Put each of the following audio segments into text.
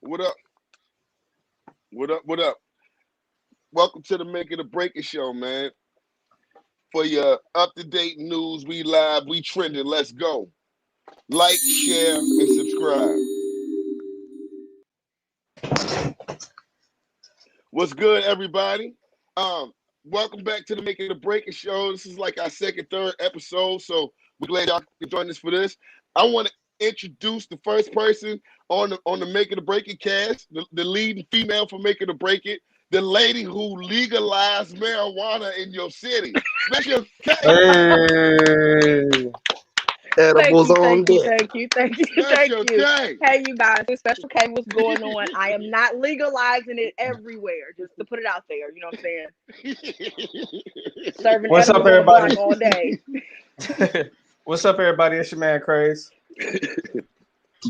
What up? What up? What up? Welcome to the Make It or Break It show, man. For your up-to-date news, we live, we trending. Let's go. Like, share, and subscribe. What's good, everybody? Welcome back to the Make It or Break It show. This is like our second, third episode, so we're glad y'all can join us for this. I want to introduce the first person on the Make It or Break It cast, the leading female for Make It or Break It, the lady who legalized marijuana in your city. Special K. Hey. Edibles on deck. Thank you. Special K. Hey, you guys, this Special K, what's going on? I am not legalizing it everywhere, just to put it out there. You know what I'm saying? Serving What's up, edibles on everybody? the block all day. What's up, everybody? It's your man, Craze.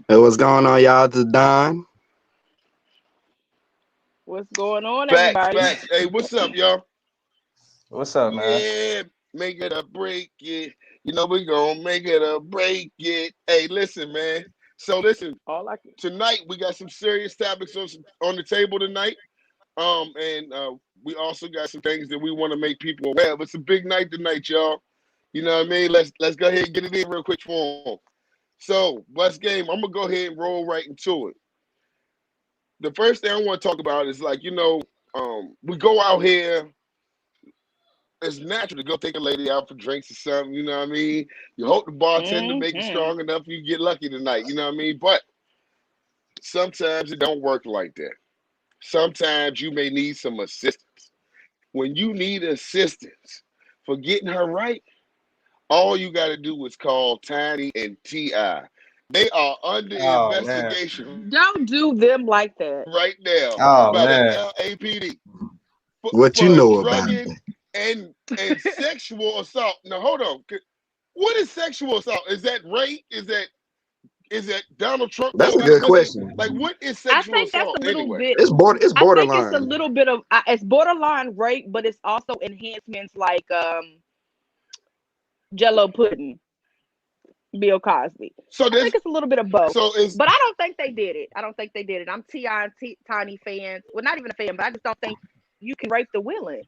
Hey, what's going on, y'all? This is Don. What's going on, Facts, everybody? facts. Hey, what's up, y'all? What's up, man? Yeah, make it or break it. You know we gonna make it or break it. Hey, listen, man. So listen, All I can. tonight we got some serious topics on the table tonight. And we also got some things that we want to make people aware of. It's a big night tonight, y'all. You know what I mean? Let's go ahead and get it in real quick for them. So, what's game? I'm gonna go ahead and roll right into it. The first thing I want to talk about is like, we go out here. It's natural to go take a lady out for drinks or something, you know what I mean? You hope the bartender make you strong enough you get lucky tonight, you know what I mean? But sometimes it don't work like that. Sometimes you may need some assistance. When you need assistance for getting her right, all you got to do is call Tiny and T.I. They are under investigation Don't do them like that. right now Oh, by man. the LAPD What you for know about drugging and sexual assault. Now hold on. What is sexual assault? Is that rape? Is that Donald Trump? That's a good question. Like what is I sexual think that's assault a little anyway? bit. It's I think borderline. it's a little bit of it's borderline rape, but it's also enhancements like Jello pudding, Bill Cosby. So I think it's a little bit of both. But I don't think they did it. I'm T.I. and Tiny fans. Well, not even a fan, but I just don't think you can rape the willing.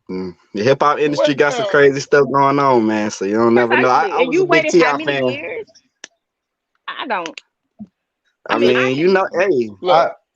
The hip hop industry got some crazy stuff going on, man. So you don't never know. I And was you a big waited how T.I. many fan. years? I don't. I mean, hey,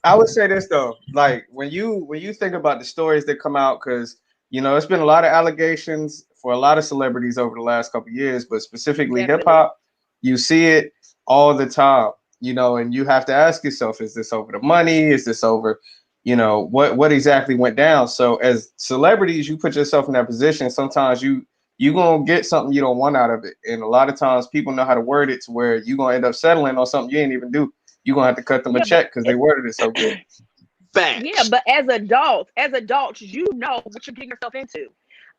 I would say this though, like when you think about the stories that come out, because it's been a lot of allegations for a lot of celebrities over the last couple of years, but specifically hip hop, you see it all the time, and you have to ask yourself, is this over the money? Is this over, what exactly went down? So as celebrities, you put yourself in that position. Sometimes you gonna get something you don't want out of it, and a lot of times people know how to word it to where you gonna end up settling on something you ain't even do. You're gonna have to cut them a check because they worded it so good. facts. Yeah, but as adults, you know what you're getting yourself into.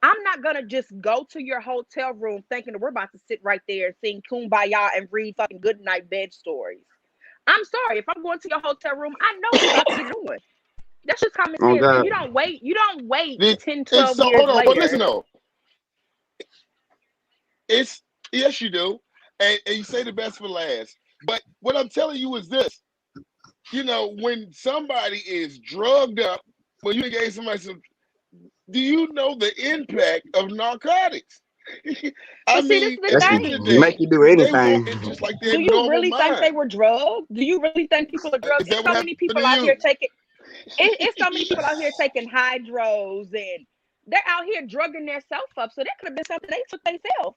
I'm not gonna just go to your hotel room thinking that we're about to sit right there and sing Kumbaya and read fucking goodnight bed stories. I'm sorry, if I'm going to your hotel room, I know we're about to get on. That's just common sense. God. And you don't wait 10, 12 so years hold on, later. but listen though. Yes, you do. And you say the best for last. But what I'm telling you is this. When somebody is drugged up, when you engage somebody, do you know the impact of narcotics? I See, mean, this is the at the thing. end of the day, Make you do they anything. want it just like their Do you normal really think they mind. were drugged? Do you really think people are drugged? Is that There's so what many people happened to out here you? taking. It's so many people out here taking hydros, and they're out here drugging themselves up. So that could have been something they took themselves.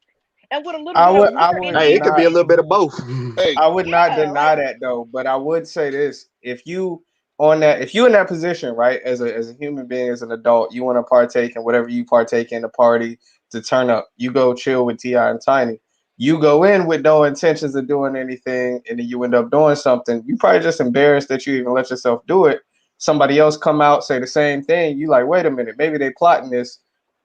And with a little bit of liquor in Hey, it it. could be a little bit of both. Hey, I would not deny that though, but I would say this: if you're in that position, right, as a human being, as an adult, you want to partake in whatever you partake in the party to turn up. You go chill with T.I. and Tiny. You go in with no intentions of doing anything, and then you end up doing something. You probably just embarrassed that you even let yourself do it. Somebody else come out, say the same thing. You like, wait a minute, maybe they plotting this,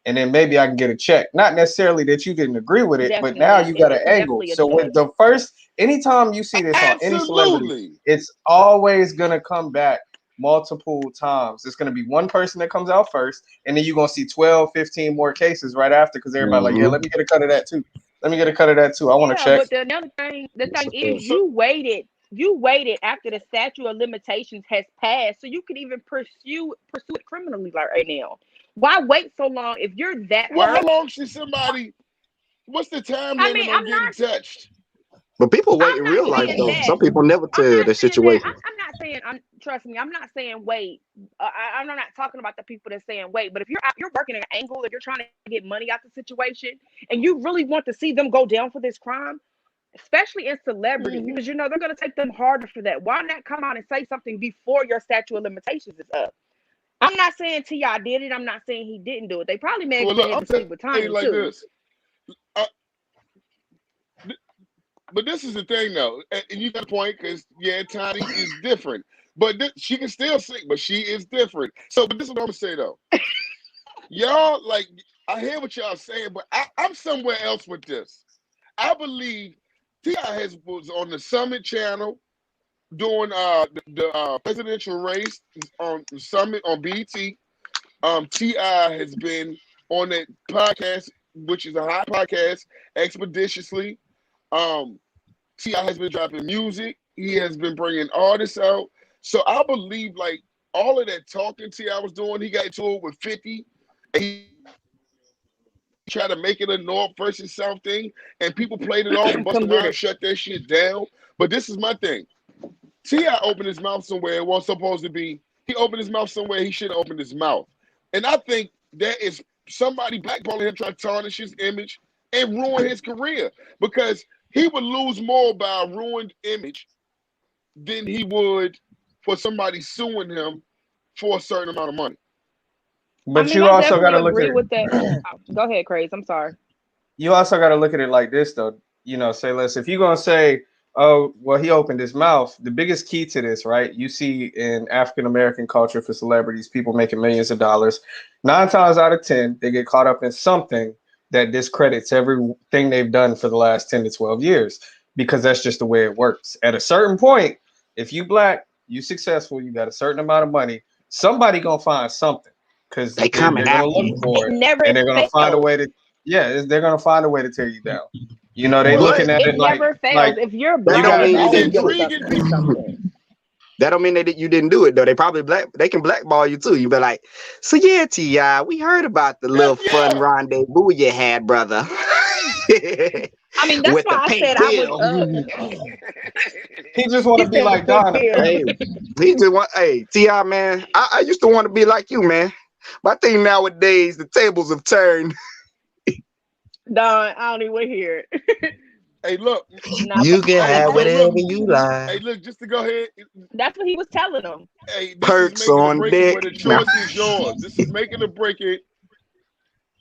and then maybe I can get a check. Not necessarily that you didn't agree with it, but now you got an angle. So with the first, anytime you see this on any celebrity, it's always gonna come back multiple times. It's gonna be one person that comes out first, and then you're gonna see 12, 15 more cases right after because everybody like, yeah, let me get a cut of that too. I want to check. But the thing is, you waited you waited after the statute of limitations has passed so you can even pursue it criminally like right now. Why wait so long if you're that Well, how hurt? long should somebody? What's the time I limit mean, on getting touched? But people wait I'm in not real life saying though. that. Some people never I'm tell not their saying that. situation. I'm not saying. Trust me. I'm not saying wait. I'm not talking about the people that's saying wait. But if you're out, you're working an angle, if you're trying to get money out the situation, and you really want to see them go down for this crime, especially in celebrity, Mm-hmm. because you know they're going to take them harder for that. Why not come out and say something before your statute of limitations is up? I'm not saying T.I. did it. I'm not saying he didn't do it. They probably may Well, have been look, able I'm to sleep with telling you Tiny like too. this. Uh, but this is the thing, though, and you got a point because Tiny is different, but she can still sing, but she is different. So, but this is what I'm gonna say though, y'all like I hear what y'all saying, but I'm somewhere else with this. I believe T.I. was on the Summit Channel doing the presidential race on the Summit on BET. T.I. has been on that podcast, which is a hot podcast, expeditiously. Um, T.I. has been dropping music. He has been bringing artists out. So I believe like all of that talking T.I. was doing, he got into it with 50. And he tried to make it a North versus South thing. And people played it off and Busta Come get Rhymes it. shut that shit down. But this is my thing. T.I. opened his mouth somewhere it wasn't supposed to be. He opened his mouth somewhere he shouldn't open his mouth. And I think that is somebody blackballing him trying to tarnish his image and ruin his career. Because he would lose more by a ruined image than he would for somebody suing him for a certain amount of money. I But mean, you I also got definitely to look at agree it. with that. Oh, go ahead, Craze. I'm sorry. You also got to look at it like this, though. You know, say less. If you're gonna say, "Oh, well, he opened his mouth," the biggest key to this, right? You see in African American culture for celebrities, people making millions of dollars. 9 times out of 10, they get caught up in something that discredits everything they've done for the last 10 to 12 years, because that's just the way it works. At a certain point, if you black, you successful, you got a certain amount of money, somebody gonna find something because They they're coming gonna after look you. for It it never and they're gonna find a fails. way to, yeah, they're gonna find a way to tear you down. You know, they Well, looking But at It it like never fails. like If you're that you don't blind, got there's mean you it's always didn't do gonna it. intriguing be people. something. That don't mean that you didn't do it though. They can blackball you too. You be like, so yeah, T.I., we heard about the Heck little fun yeah. rendezvous you had, brother. I mean, that's With why the I pink said I was. pill. he just want He to be said the like pink Donna. pill. Hey, he just want hey, T.I., man. I used to want to be like you, man. But I think nowadays the tables have turned. Don, I don't even hear it. Hey, look, Nah, You but can I have hey, agree. look, whatever you like. hey, look, just to go ahead. That's what he was telling them. Hey, this is Perks making or on break it deck. where the Now, choice is yours. This is making or break it.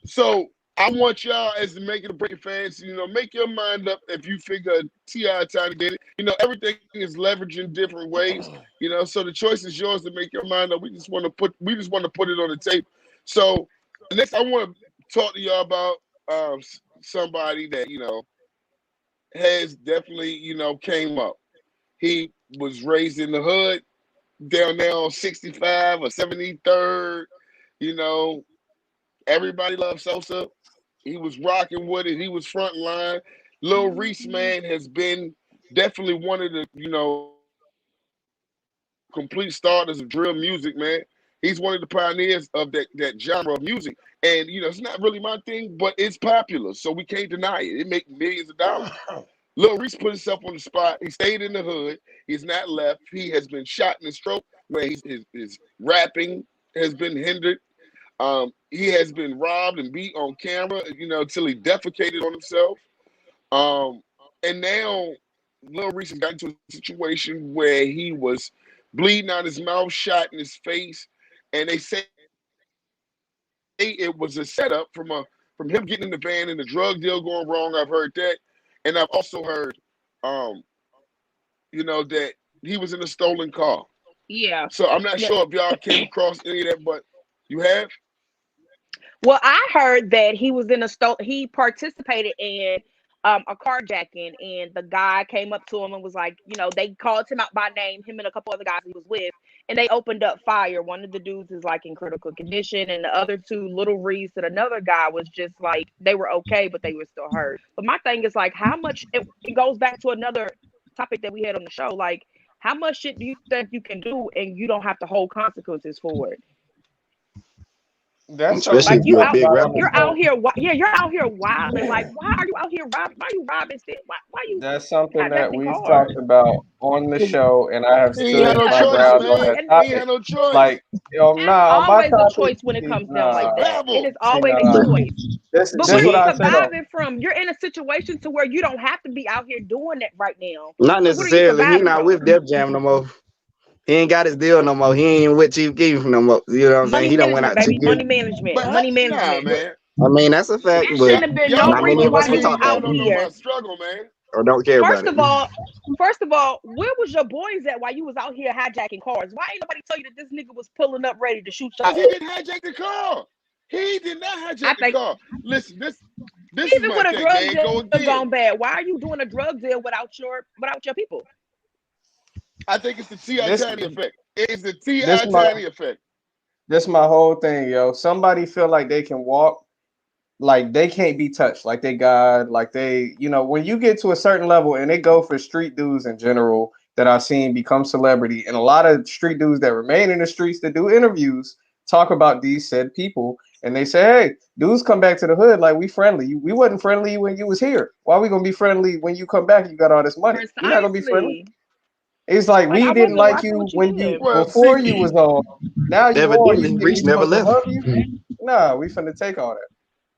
So I want y'all as the making or break it fans, make your mind up if you figure T.I. time to get it. Everything is leveraging different ways. So the choice is yours to make your mind up. We just want to put it on the table. So next, I want to talk to y'all about somebody that has definitely came up. He was raised in the hood down there on 65 or 73rd. You know, everybody loves Sosa. He was rocking with it. He was front line. Lil Reese, man, has been definitely one of the, complete starters of drill music, man. He's one of the pioneers of that genre of music. And, it's not really my thing, but it's popular. So we can't deny it. It makes millions of dollars. Lil Reese put himself on the spot. He stayed in the hood. He's not left. He has been shot in the stroke where his rapping has been hindered. He has been robbed and beat on camera, till he defecated on himself. And now Lil Reese has got into a situation where he was bleeding out his mouth, shot in his face, and they say it was a setup from him getting in the van and the drug deal going wrong. I've heard that, and I've also heard, um, that he was in a stolen car. Yeah. So I'm not sure if y'all came across any of that, but you have. Well, I heard that he was in a he participated in a carjacking, and the guy came up to him and was like, they called him out by name, him and a couple other guys he was with, and they opened up fire. One of the dudes is like in critical condition, and the other two, Little Reese and another guy, was just like they were okay, but they were still hurt. But my thing is like how much it goes back to another topic that we had on the show. Like, how much shit do you think you can do and you don't have to hold consequences for it? That's Especially something Like if we you you're a talk out, big about rapper. on the you're out show. here, you're out here wilding. Like, why are you out here robbing? Why you robbing shit? Why you That's something that hijacking we've cars? talked about on the show, and I have He ain't had stood no Yeah, my that's choice, ground on man. that and He ain't topic. had no choice. Like, nah, on my always a topic, choice when it see, comes down like nah, that. It Babble. is see, always a nah. choice. But This what See, what you I he say though. surviving from, you're in a situation to where you don't have to be out here doing that right now. not So what are you necessarily. He surviving not with from? Def Jam no more. He ain't got his deal no more. He ain't with Chief Keef no more. You know what I'm saying? Money He done went management, out to baby. get. Money management. But Money nah, management. man. I mean, that's a fact, It but shouldn't have been no Y'all not know many reason of my why us can you was pain. talk Y'all that out don't way know my here. struggle, man. or don't care about First it. of all, first of all, where was your boys at while you was out here hijacking cars? Why ain't nobody tell you that this nigga was pulling up ready to shoot Because y'all he up? didn't hijack the car. He did not I hijack the think car. Listen, this is even my with a thing. There drug you go deal again. gone bad, why are you doing a drug deal without your people? I think it's the T.I. This Tiny effect. It's the this T.I. my Tiny effect. this my whole thing, yo. Somebody feel like they can walk, like they can't be touched, like they God, like they, when you get to a certain level, and they go for street dudes in general that I've seen become celebrity, and a lot of street dudes that remain in the streets that do interviews talk about these said people, and they say, hey, dudes come back to the hood like we friendly. We wasn't friendly when you was here. Why we gonna be friendly when you come back? You got all this money. We're not gonna be friendly. Precisely. It's like Like we I didn't wasn't like rocking you what you when you did. Well, before see, you was on. Now you on. You Evidently, think we Reese never supposed to left. love you? Nah, we finna take all that.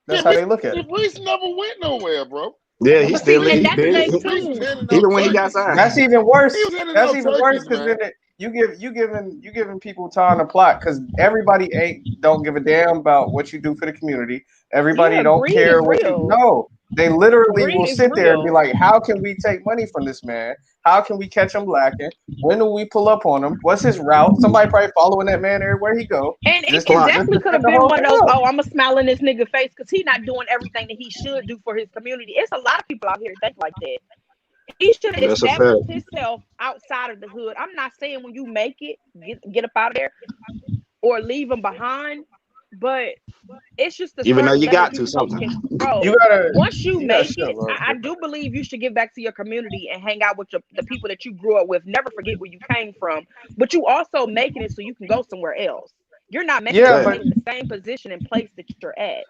That's yeah, how they look at it. Reese never went nowhere, bro. Yeah, he But see, still Reese, and he that's the been thing Reese was too. handing out even when he got turkeys. signed. That's even He worse. was handing That's out even worse turkeys, because man. then you giving people time to plot because everybody ain't don't give a damn about what you do for the community. Everybody Yeah, don't greed care is what you real. know. They literally Greed will is sit there and be real. like, "How can we take money from this man? How can we catch him lacking? When do we pull up on him? What's his route? Somebody probably following that man everywhere he go, And just to it Plot. just definitely to could set have the been whole one thing of those, up." oh, I'm a smile in this nigga face because he not doing everything that he should do for his community. It's a lot of people out here that think like that. He should have That's a fact. established himself outside of the hood. I'm not saying when you make it, get up out of there or leave him behind, but it's just a Even though certain you level got you to supposed to sometimes. You control. gotta Once you you gotta make shut it, up, I do believe you should give back to your community and hang out with the people that you grew up with. Never forget where you came from, but you also making it so you can go somewhere else. You're not making it Yeah, to but stay in the same position and place that you're at.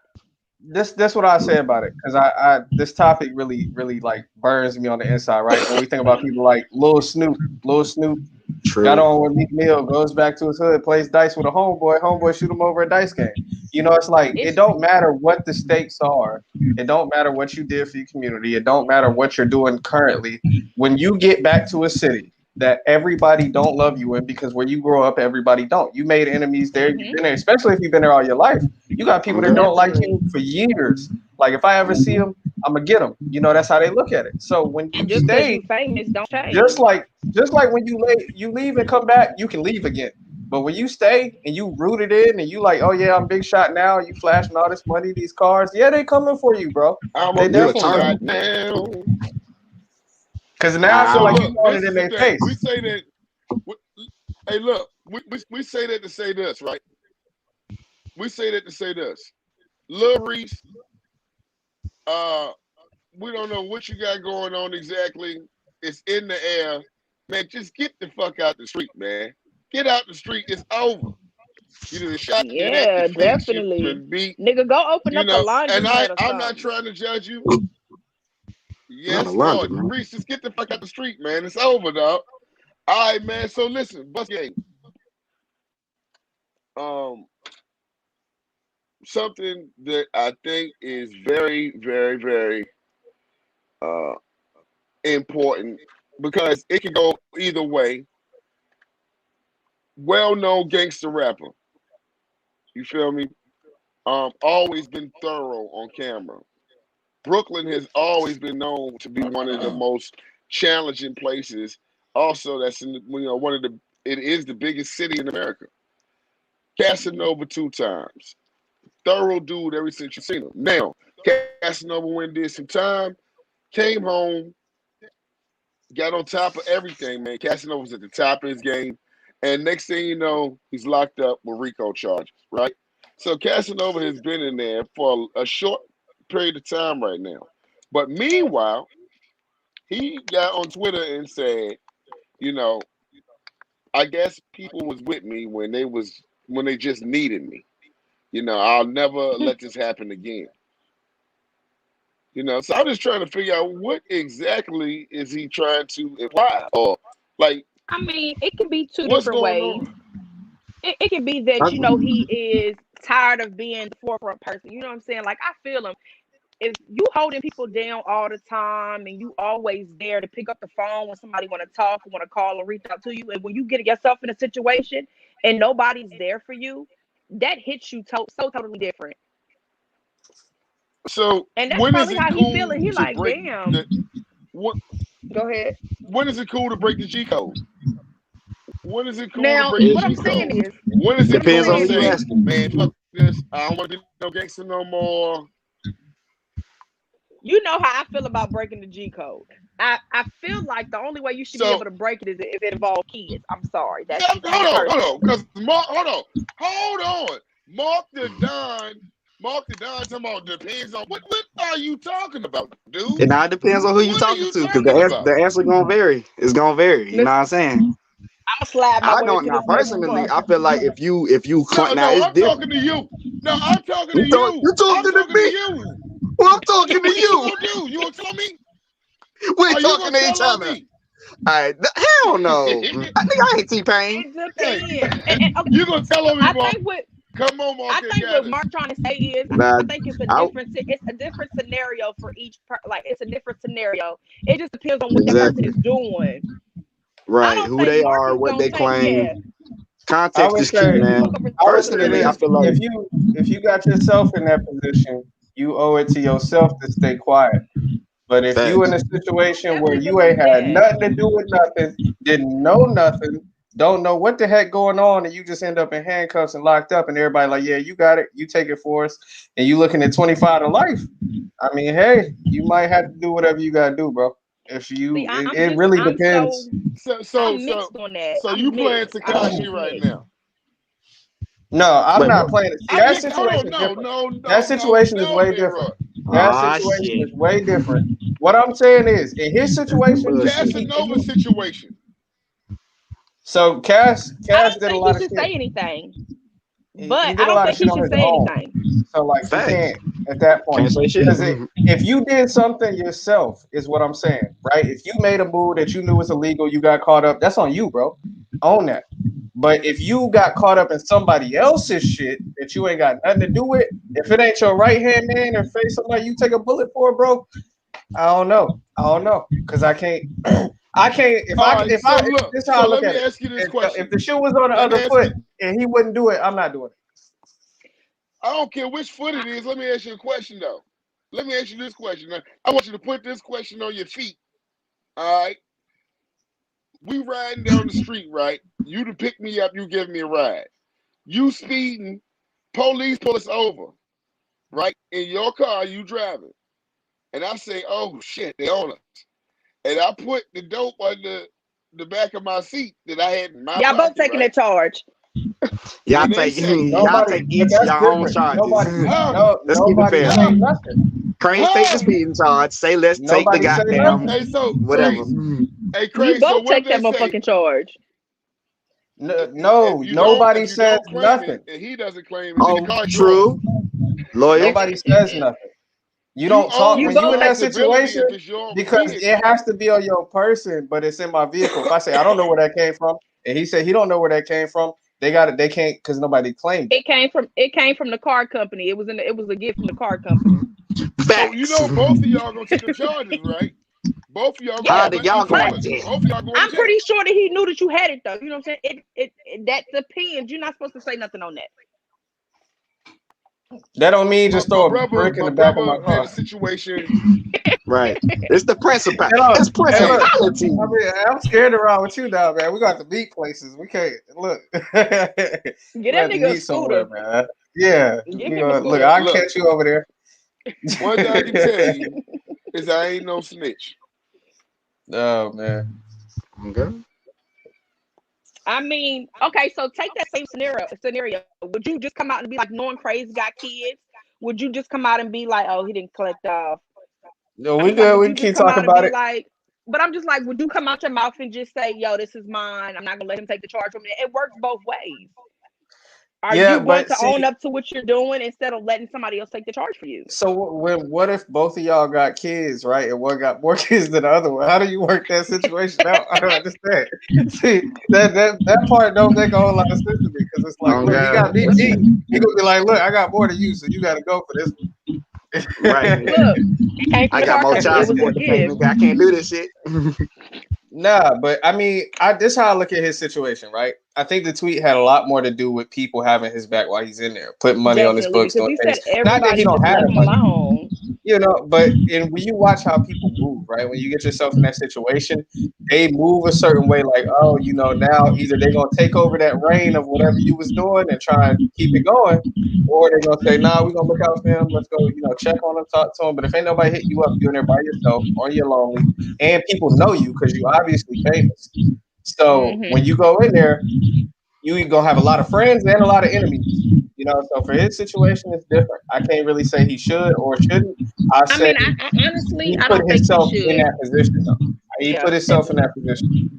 this what I say about it because I this topic really like burns me on the inside, right? When we think about people like Lil Snoop got True. on with Meek Mill, goes back to his hood, plays dice with a homeboy shoot him over a dice game. It's like it It's don't matter what the stakes are. It don't matter what you did for your community. It don't matter what you're doing currently. When you get back to a city that everybody don't love you in because where you grow up, everybody don't. You made enemies there. You've hmm been there, especially if you've been there all your life. You got people that Mhm. don't like definitely. you for years. Like if I ever see them, I'm gonna get them. That's how they look at it. So when And you just because stay, you famous, don't just change. like just like when you leave and come back, you can leave again. But when you stay and you rooted in and you like, oh yeah, I'm big shot now. You flashing all this money, these cars. Yeah, they coming for you, bro. I'm a They You a big definitely target. shot coming. now. Because now I So feel like Wow. you look, throwing this it is in the their thing. We face. say that. we- Hey, look, we say that to say this, right? We say that to say this. Lil Reese, uh, we don't know what you got going on exactly. It's in the air. Man, just get the fuck out the street, man. Get out the street. It's over. You done shot, you done had your Yeah, face, you've definitely. been beat, Nigga, go open up a and laundromat or I'm not something. trying to judge you. Not a Yes, laundry, Lord. man. Reese, just get the fuck out the street, man. It's over, dog. All right, man. So listen, bus game. Um, something that I think is very, very, very uh important because it can go either way. Well-known gangster rapper. You feel me? Always been thorough on camera. Brooklyn has always been known to be one of the most challenging places. Also, that's in one of the. It is the biggest city in America. Casanova 2 times. Thorough dude ever since you seen him. Now, Casanova went and did some time, came home, got on top of everything, man. Casanova was at the top of his game. And next thing you know, he's locked up with RICO charges, right? So Casanova has been in there for a short period of time right now. But meanwhile, He got on Twitter and said, you know, I guess people was with me when they just needed me. I'll never let this happen again. So I'm just trying to figure out what exactly is he trying to imply, or like I mean, it can be two what's different going ways. on. It can be that, he is tired of being the forefront person. You know what I'm saying? Like, I feel him. If you holding people down all the time and you always there to pick up the phone when somebody want to talk, want to call or reach out to you, and when you get yourself in a situation and nobody's there for you, that hits you so totally different. So And that's when is probably it how he cool feeling. He to like, break damn. the what? Go ahead. When is it cool to break the G code? When is it cool to Now, break the what I'm G saying code? is, When is it what I'm Depends cool on to saying who you say, is, asking. man, fuck this, I don't want to be no gangster no more? you know how I feel about breaking the G code. I feel like the only way you should be So able to break it is if it involves kids. I'm sorry. That's yeah, just me personally. because hold on. Mark the Don talking about depends on what are you talking about, dude? It now depends on who you What are talking you to, because talking about? the answer gonna vary. It's gonna vary. You know what I'm saying? I'm gonna slide my I way don't into now this personally. I motherfucker. feel like if you now No, it's I'm talking different. to you. No, I'm talking to You you. I'm talking to talking to me? you. Well, I'm talking to What you you. gonna do? You gonna tell me? We Are you talking gonna to each tell on other. me? Hell no. I think I ain't T-Pain. It Hey, depends. Okay, you gonna tell on me, I Mark? think what Come on, Mark, I and think got what us. Mark trying to say is, Nah, I think I, it's a different scenario for each like it's a different scenario. It just depends on what that person exactly. is doing. I Right. don't Who think they Mark are, is what gonna they take. Yeah, claim. I Context would is key, say, man. I would say Personally, I this: feel like if you got yourself in that position, you owe it to yourself to stay quiet. But if you in facts. a situation where definitely you ain't believe had that. nothing to do with nothing, didn't know nothing, don't know what the heck going on, and you just end up in handcuffs and locked up, and everybody like, yeah, you got it, you take it for us, and you looking at 25 to life. I mean, hey, you might have to do whatever you gotta do, bro. If See, you, it really depends. So I'm mixed on that. so you I'm playing mixed. I'm Takashi just right mixed. now? No, I'm Wait, not what? playing it. See, I'm that just hold on. situation is No, different. no, That no, no, situation is no, way Leroy. different. That Ah, situation shit. is way different. What I'm saying is, in his That's that situation, bullshit. Casanova situation. so I Cass don't did a think he lot of should shit. say anything, He but did I a don't lot of think shit he on should his say own. anything. So like he Facts. can't at that point. Can't say shit. Because if you did something yourself, is what I'm saying, right? If you made a move that you knew was illegal, you got caught up, that's on you, bro. Own that. But if you got caught up in somebody else's shit that you ain't got nothing to do with, if it ain't your right hand man or face somebody you take a bullet for, bro, I don't know. Cause I can't. I can't. All right. So If look. this is how So I look let at me it. ask you this If question. the shoe was on the Let me other ask foot you. and he wouldn't do it, I'm not doing it. I don't care which foot it is. Let me ask you a question though. Let me ask you this question. I want you to put this question on your feet. All right. We riding down the street, right? You to pick me up. You give me a ride. You speeding. Police pull us over, right? In your car, you driving. And I say, oh shit, they on us. And I put the dope under the back of my seat that I had in my Y'all both pocket, taking right? that charge. Y'all And they take say, y'all Nobody, take but each that's your own different. charges. huh? Let's keep it Nobody fair. say Huh? nothing. Cranes take the Huh? speeding charge. Say let's take the Nobody say goddamn nothing. Hey, so whatever. Craze. Hey, You Craze. So both what take if they that say motherfucking charge. No, if no, you don't nobody if you says don't claim it nothing. and he doesn't claim it, then the Oh, car is yours. true. Lawyer. Nobody says nothing. You You don't talk own You when you in both that responsibility situation if it's your because it vehicle. has to be on your person, but it's in my vehicle. If I say I don't know where that came from, and he said he don't know where that came from, they got it. They can't because nobody claimed it. it came from the car company. It was a gift from the car company. So you Facts. know both of y'all gonna take the charges, right? Both of y'all gonna Yeah, How have did nothing to y'all do but going with it. to jail? Both of y'all going to I'm jail. pretty sure that he knew that you had it though. You know what I'm saying? It that depends. You're not supposed to say nothing on that. That don't mean My, just my throw a brother, brick in my the back of my brother had a car. situation. Right. It's the principal. Hey, look, It's hey, Hey, look. principality. I mean, I'm scared around with you now, man. We got to meet places. We can't look. We Get that have to nigga a meet somewhere, scooter. man. Yeah, Give him a look. scooter. I'll look, catch you over there. one thing I can tell you is I ain't no snitch. Oh man. Okay. I mean, okay, so take that same scenario. Would you just come out and be like, knowing Crazy got kids? Would you just come out and be like, oh, he didn't collect off? No, I we mean, like, good. would We you can just keep come talking out and about be it. like, But I'm just like, would you come out your mouth and just say, "Yo, this is mine. I'm not gonna let him take the charge from me." It works both ways. Are Yeah, you going but to own see, up to what you're doing instead of letting somebody else take the charge for you? so what if both of y'all got kids, right? And one got more kids than the other one? How do you work that situation out? I don't understand. See, that part don't make a whole lot of sense to me because it's like, Oh look, he God. got me beat. He gonna be like, look, I got more than you, so you got to go for this Right. one. Look, it came from I the got car more company. child It was a support to pay, gift. nigga. I can't do this shit. Nah, but I mean, this is how I look at his situation, right? I think the tweet had a lot more to do with people having his back while he's in there, putting money on his Definitely, books, because doing he things. said Not that he everybody don't just have left the him money, alone. but when you watch how people move, right? When you get yourself in that situation, they move a certain way, like, oh, now either they're gonna take over that reign of whatever you was doing and try and keep it going, or they're gonna say, nah, we're gonna look out for him. Let's go, check on him, talk to him. But if ain't nobody hitting you up, you're in there by yourself or you're lonely, and people know you because you obviously famous. So when Hmm. you go in there, you gonna have a lot of friends and a lot of enemies. So for his situation, it's different. I can't really say he should or shouldn't. I I say mean, I honestly, he I put don't think he himself in should. that position, though. He Yeah, put himself in that definitely. position.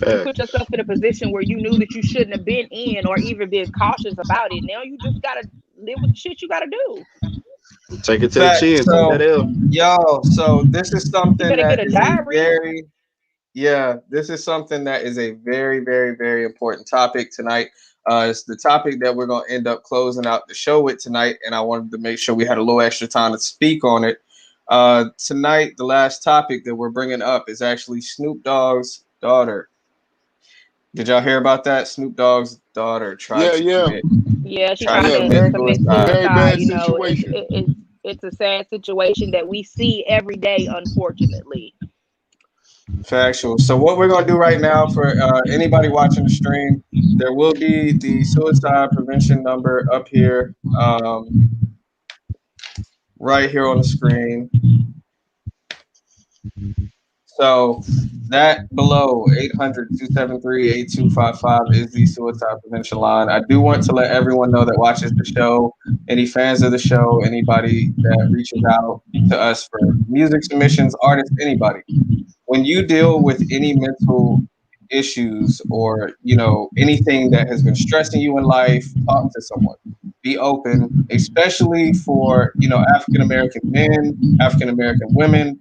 You put yourself in a position where you knew that you shouldn't have been in, or even been cautious about it. Now you just gotta live with the shit you gotta do. Take it to the Fact. chin. Take that So, L. so this is You something better get that a is a diary. very Yeah, this is something that is a very, very, very important topic tonight. It's the topic that we're going to end up closing out the show with tonight, and I wanted to make sure we had a little extra time to speak on it. Tonight, the last topic that we're bringing up is actually Snoop Dogg's daughter. Did y'all hear about that? Snoop Dogg's daughter Yeah, yeah, Yeah, she tried to tried yeah. to commit Very, commit suicide. very suicide. bad You know, situation. it's a sad situation that we see every day, unfortunately. Factual. So what we're gonna do right now for anybody watching the stream, there will be the suicide prevention number up here, right here on the screen. So that below 800-273-8255 is the suicide prevention line. I do want to let everyone know that watches the show, any fans of the show, anybody that reaches out to us for music submissions, artists, anybody. When you deal with any mental issues or anything that has been stressing you in life, talk to someone. Be open, especially for African American men, African American women.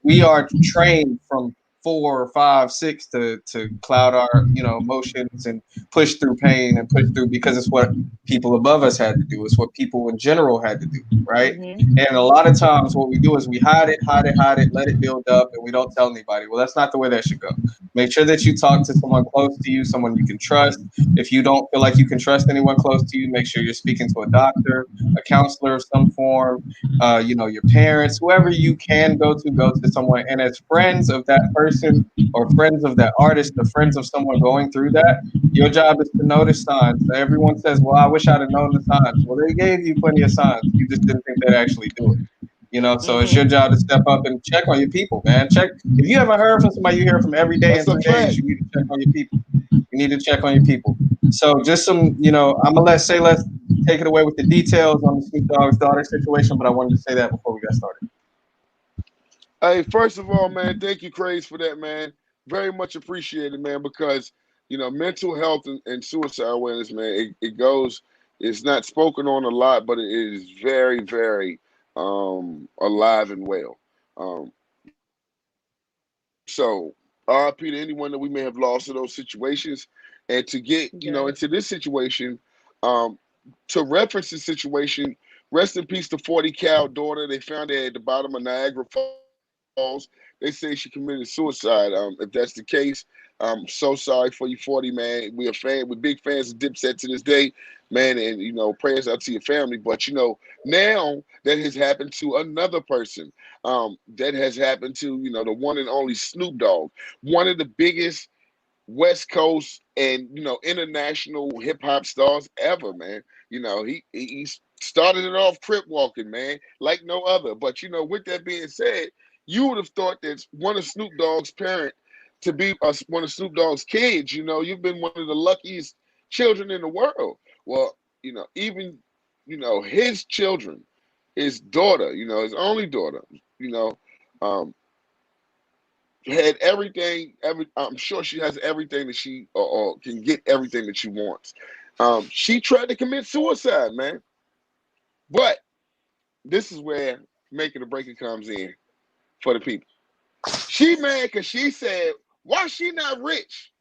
We are trained from 4 or 5, 6 to cloud our emotions and push through pain and push through because it's what people above us had to do. It's what people in general had to do, right? Hmm. And a lot of times what we do is we hide it, hide it, hide it, let it build up, and we don't tell anybody. Well, that's not the way that should go. Make sure that you talk to someone close to you, someone you can trust. If you don't feel like you can trust anyone close to you, make sure you're speaking to a doctor, a counselor of some form, your parents, whoever you can go to someone. And as friends of that person or friends of that artist or friends of someone going through that, your job is to notice signs. Everyone says, well, I wish I'd have known the signs. Well, they gave you plenty of signs. You just didn't think they'd actually do it. So it's your Hmm. job to step up and check on your people, man. Check if you haven't heard from somebody you hear from every day in That's a 3 days, fact. you need to check on your people. You need to check on your people. So just some, I'm gonna let's take it away with the details on the Snoop Dogg's daughter situation, but I wanted to say that before we got started. Hey, first of all, man, thank you, Craze, for that, man. Very much appreciated, man, because mental health and suicide awareness, man, it goes. It's not spoken on a lot, but it is very, very alive and well. Um, so RIP to anyone that we may have lost in those situations, and to get Yes. into this situation, um, to reference the situation. Rest in peace to 40 Cal daughter. They found her at the bottom of Niagara Falls. They say she committed suicide. If that's the case, I'm so sorry for you, 40 man. We're big fans of Dipset to this day, man. And prayers out to your family. But now that has happened to another person. That has happened to the one and only Snoop Dogg, one of the biggest West Coast and international hip hop stars ever, man. He started it off crip walking, man, like no other. But with that being said, you would have thought that one of Snoop Dogg's parent to be one of Snoop Dogg's kids. You've been one of the luckiest children in the world. Well, even his children, his daughter, his only daughter, you know, um, had everything. I'm sure she has everything that she or can get everything that she wants. She tried to commit suicide, man. But this is where making the breaker comes in for the people. She mad because she said, why she not rich?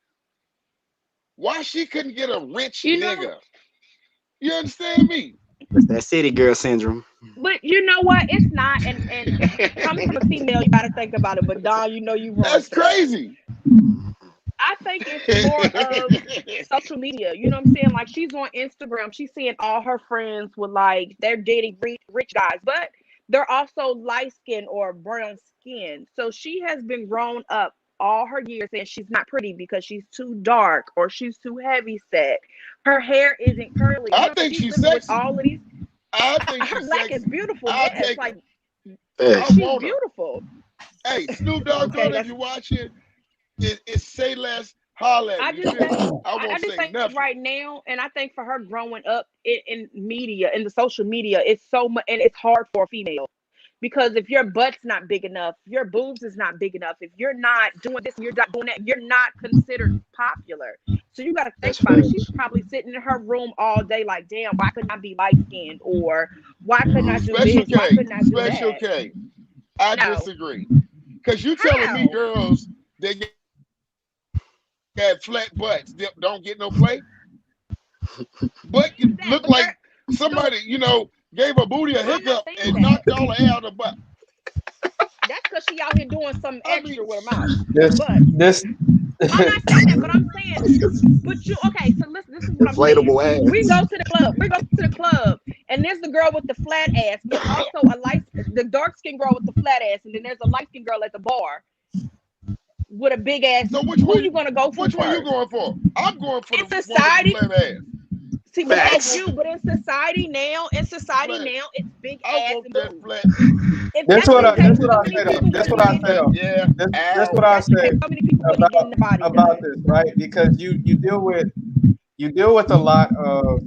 Why she couldn't get a rich nigga? You understand me? That's that city girl syndrome. But you know what? It's not. And coming from a female, you got to think about it. But Don, you know you wrong That's for that. crazy. I think it's more of social media. You know what I'm saying? Like she's on Instagram, she's seeing all her friends with like they're dating rich guys, but they're also light skinned or brown skinned. So she has been grown up all her years saying she's not pretty because she's too dark or she's too heavy set. Her hair isn't curly. You I know, think she's she's living with sexy. all of these. I think Her she's black is sexy. beautiful. I'll Yes, take like her. I she's want her. beautiful. Hey, Snoop Dogg, Okay, if you're watching, it's say less, holla at I me. You just feel me? think I I won't just say think nothing. right now, and I think for her growing up in media, in the social media, it's so much, and it's hard for a female because if your butt's not big enough, your boobs is not big enough. If you're not doing this and you're not doing that, you're not considered popular. So you got to think That's about it. facts. She's probably sitting in her room all day, like, damn, why couldn't I be light skinned, or why couldn't I do Special this? Why K, couldn't I do Special that? K. I No, disagree. Because you telling me how? girls that got flat butts don't get no play? Butt Is that? look But like somebody, gave a booty a I'm not hiccup saying and that. knocked all the air out of the butt. That's because she out here doing something I mean, extra with her mouth. This But this I'm not saying that, but I'm saying, but you okay? So listen, this is what I'm saying. Inflatable We ass. go to the club. We go to the club, and there's the girl with the flat ass, but also the dark skinned girl with the flat ass, and then there's a light skinned girl at the bar with a big ass. so Who you gonna go to which one you first? going for? I'm going for In the one with the society, flat ass. see, but I that's Facts. want you. But in society now, flat. it's big I ass want and that boobs. flat. If this that's what the I Give me case, this the what so I many say though. people give This me wouldn't what the I be in. say flat. though. Yeah. This what Ow. I That's the case. say So many people wouldn't get about nobody about done. this, right? Because you deal with a lot of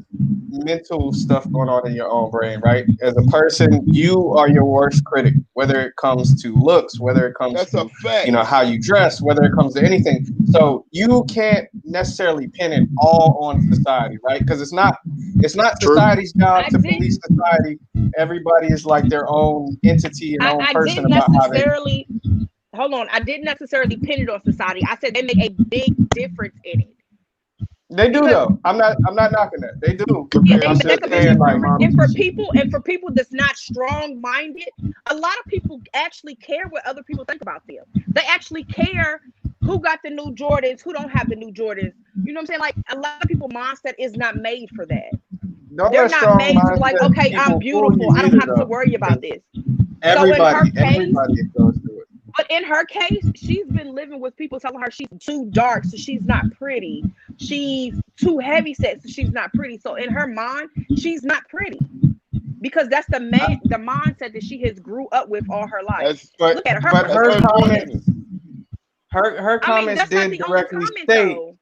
mental stuff going on in your own brain, right? As a person, you are your worst critic, whether it comes to looks, whether it comes That's a to, fact. how you dress, whether it comes to anything. So you can't necessarily pin it all on society, right? Because it's not True. society's job I to police didn't. society. Everybody is like their own entity and own I person didn't about how they. necessarily. Hold on. I didn't necessarily pin it on society. I said they make a big difference in it They do because though. I'm not knocking that. They do. yeah, I'm Compared they to just make a the big saying like difference. Instagram models. And for people that's not strong minded, a lot of people actually care what other people think about them. They actually care who got the new Jordans, who don't have the new Jordans. You know what I'm saying? Like a lot of people mindset is not made for that. don't They're let not strong made to be like, mindset okay, I'm people fool beautiful. you I don't either have to though. worry about 'Cause this. So in her case, everybody goes through it. but in her case, she's been living with people telling her she's too dark, so she's not pretty. She's too heavy set, so she's not pretty. So in her mind, she's not pretty because that's the mindset that she has grew up with all her life. That's But Look at her. Her but that's brother's her famous. unfortunate. comments her I mean, comments that's not did the only directly comment state. though.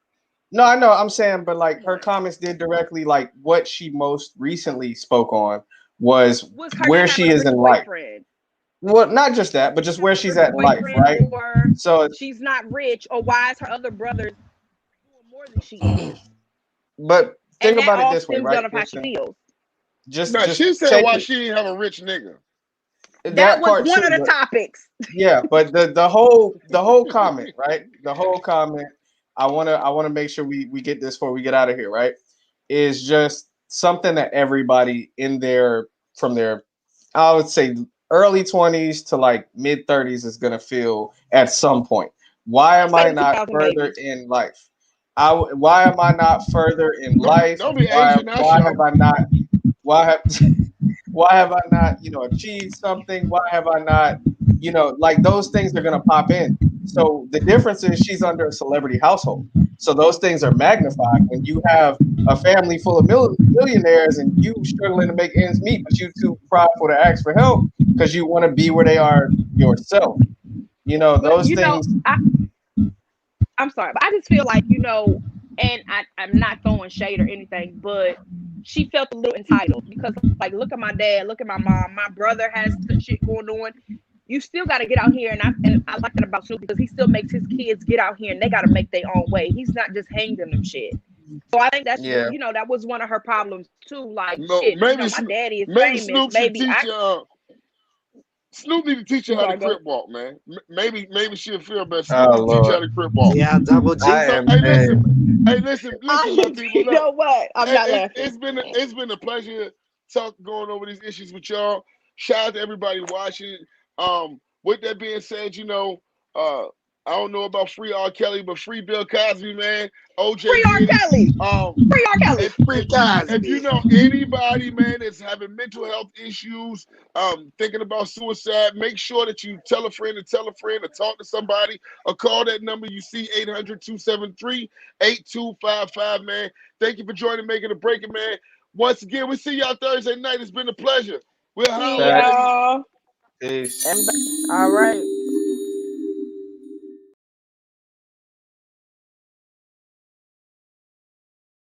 No, I know. I'm saying, but like Come her on. comments did directly like what she most recently spoke on was Was her where not she having a is rich in life. boyfriend? Well, not just that, but just where Having a she's rich at in life, boyfriend, right? or So, she's not rich, or why is her other brothers doing more than she is? but think And that about it all this way, stems right? out of how she Listen, feels. Now just she said take why it she didn't have a rich nigga. That that was part one too, of the but topics. yeah, but the whole comment, right? The whole comment. I wanna make sure we get this before we get out of here, right? Is just something that everybody in their from their I would say early 20s to like mid 30s is gonna feel at some point. Why Let's am say I the not 2000 further babies. in life? Why am I not further in life? Don't be Why aging us, why yo. have I not why have why have I not, achieved something? Why have I not, like those things are gonna pop in. So the difference is she's under a celebrity household. So those things are magnified when you have a family full of millionaires and you struggling to make ends meet, but you too prideful to ask for help because you want to be where they are yourself. But Those things. I'm sorry, but I just feel like, and I'm not throwing shade or anything, but she felt a little entitled because, like, look at my dad, look at my mom, my brother has shit going on. you still got to get out here. And I like that about Snoop because he still makes his kids get out here and they got to make their own way. He's not just hanging them shit. So I think that's Yeah. that was one of her problems too. Like No, shit, maybe my daddy is maybe famous. Snoop should Maybe teach her. Snoop need to teach her I'm how to sorry, go crip walk, man. Maybe she'll feel better. Oh, Snoop need to teach her how Lord. to crip walk. Yeah, double G. I So am hey, dead. listen, I my people. you Look, know what? I'm not laughing. it's been a pleasure going over these issues with y'all. Shout out to everybody watching. With that being said, I don't know about free R. Kelly, but free Bill Cosby, man. OJ Free R. did it. Kelly. Free R. Kelly. Free If you Cosby. know anybody, man, that's having mental health issues, thinking about suicide, make sure that you tell a friend or talk to somebody or call that number you see, 800-273-8255, man. Thank you for joining Making a Breaking, man. Once again, we see y'all Thursday night. It's been a pleasure. We'll holler at you. Yeah. Peace. All right.